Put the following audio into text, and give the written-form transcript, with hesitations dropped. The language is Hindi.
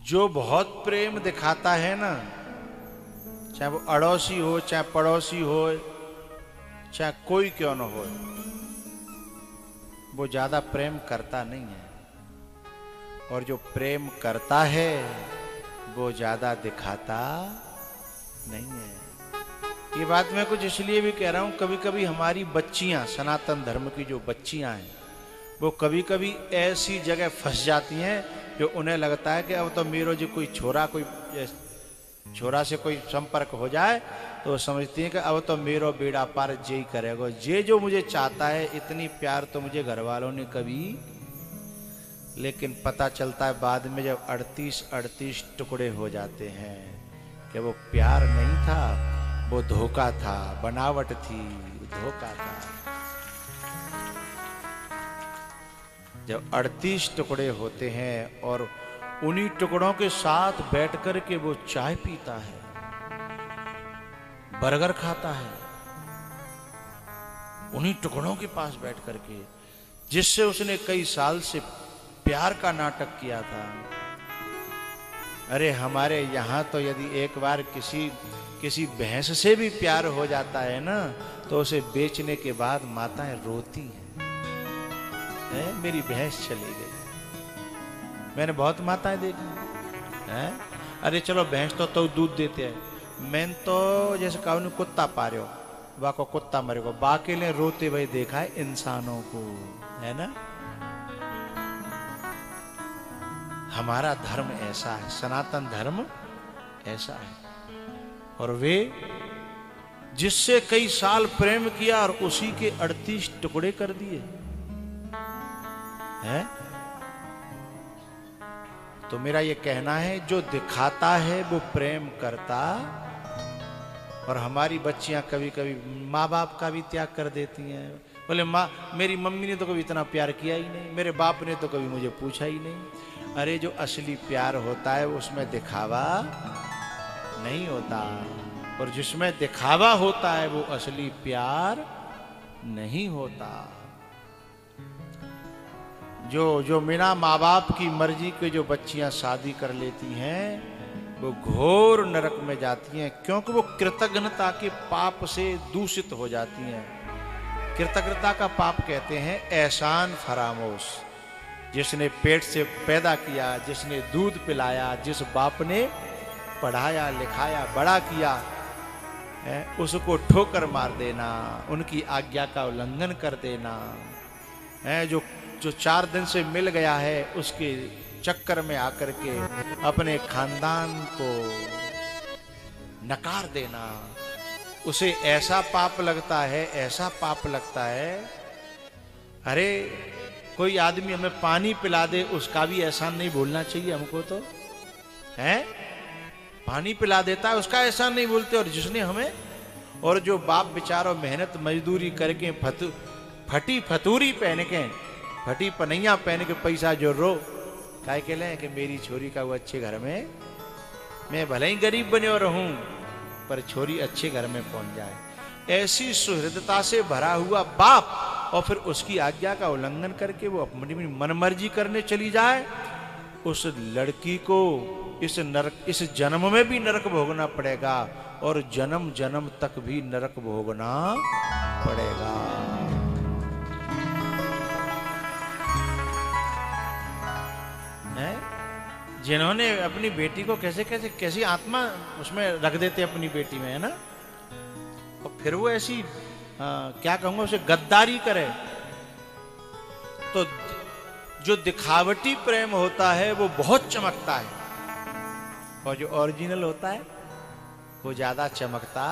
जो बहुत प्रेम दिखाता है ना, चाहे वो अड़ोसी हो, चाहे पड़ोसी हो, चाहे कोई क्यों न हो, वो ज्यादा प्रेम करता नहीं है। और जो प्रेम करता है वो ज्यादा दिखाता नहीं है। ये बात मैं कुछ इसलिए भी कह रहा हूं, कभी कभी हमारी बच्चियां, सनातन धर्म की जो बच्चियां हैं, वो कभी कभी ऐसी जगह फंस जाती हैं जो उन्हें लगता है कि अब तो मेरा जो कोई छोरा से कोई संपर्क हो जाए तो वो समझती हैं कि अब तो मेरा बेड़ा पार जे ही करेगा। जे जो मुझे चाहता है, इतनी प्यार तो मुझे घर वालों ने कभी, लेकिन पता चलता है बाद में जब 38 टुकड़े हो जाते हैं कि वो प्यार नहीं था, वो धोखा था, बनावट थी, धोखा था। जब 38 टुकड़े होते हैं और उन्हीं टुकड़ों के साथ बैठ कर के वो चाय पीता है, बर्गर खाता है, उन्हीं टुकड़ों के पास बैठ कर के जिससे उसने कई साल से प्यार का नाटक किया था। अरे हमारे यहाँ तो यदि एक बार किसी भैंस से भी प्यार हो जाता है ना, तो उसे बेचने के बाद माताएं रोती हैं, मेरी भैंस चली गई। मैंने बहुत माताएं देखी हैं। अरे चलो भैंस तो दूध देते हैं, मैं तो जैसे कहूँ कुत्ता पा रहे हो, वाको कुत्ता मरे को, बाकी ने रोते भाई देखा है इंसानों को, है ना। हमारा धर्म ऐसा है, सनातन धर्म ऐसा है। और वे जिससे कई साल प्रेम किया और उसी के 38 टुकड़े कर दिए हैं। तो मेरा ये कहना है, जो दिखाता है वो प्रेम करता। और हमारी बच्चियां कभी कभी माँ बाप का भी त्याग कर देती हैं। बोले माँ, मेरी मम्मी ने तो कभी इतना प्यार किया ही नहीं, मेरे बाप ने तो कभी मुझे पूछा ही नहीं। अरे जो असली प्यार होता है उसमें दिखावा नहीं होता, और जिसमें दिखावा होता है वो असली प्यार नहीं होता। जो बिना माँ बाप की मर्जी के जो बच्चियां शादी कर लेती हैं, वो घोर नरक में जाती हैं, क्योंकि वो कृतज्ञता के पाप से दूषित हो जाती हैं। कृतज्ञता का पाप कहते हैं एहसान फरामोश। जिसने पेट से पैदा किया, जिसने दूध पिलाया, जिस बाप ने पढ़ाया लिखाया बड़ा किया, उसको ठोकर मार देना, उनकी आज्ञा का उल्लंघन कर देना, जो 4 दिन से मिल गया है उसके चक्कर में आकर के अपने खानदान को नकार देना, उसे ऐसा पाप लगता है, ऐसा पाप लगता है। अरे कोई आदमी हमें पानी पिला दे, उसका भी एहसान नहीं भूलना चाहिए हमको, तो है पानी पिला देता है उसका एहसान नहीं भूलते। और जिसने हमें, और जो बाप बेचारा मेहनत मजदूरी करके फटी फतूरी पहन के, फटी पनैया पहन के पैसा जो रो काय के ले कि मेरी छोरी का वो अच्छे घर में, मैं भले ही गरीब बने रहूं पर छोरी अच्छे घर में पहुंच जाए। ऐसी सुहृदता से भरा हुआ बाप, और फिर उसकी आज्ञा का उल्लंघन करके वो अपनी मनमर्जी करने चली जाए, उस लड़की को इस जन्म में भी नरक भोगना पड़ेगा, और जन्म जन्म तक भी नरक भोगना पड़ेगा। जिन्होंने अपनी बेटी को कैसी आत्मा उसमें रख देते अपनी बेटी में, है ना, और फिर वो ऐसी क्या कहूंगा उसे गद्दारी करे। तो जो दिखावटी प्रेम होता है वो बहुत चमकता है, और जो ओरिजिनल होता है वो ज्यादा चमकता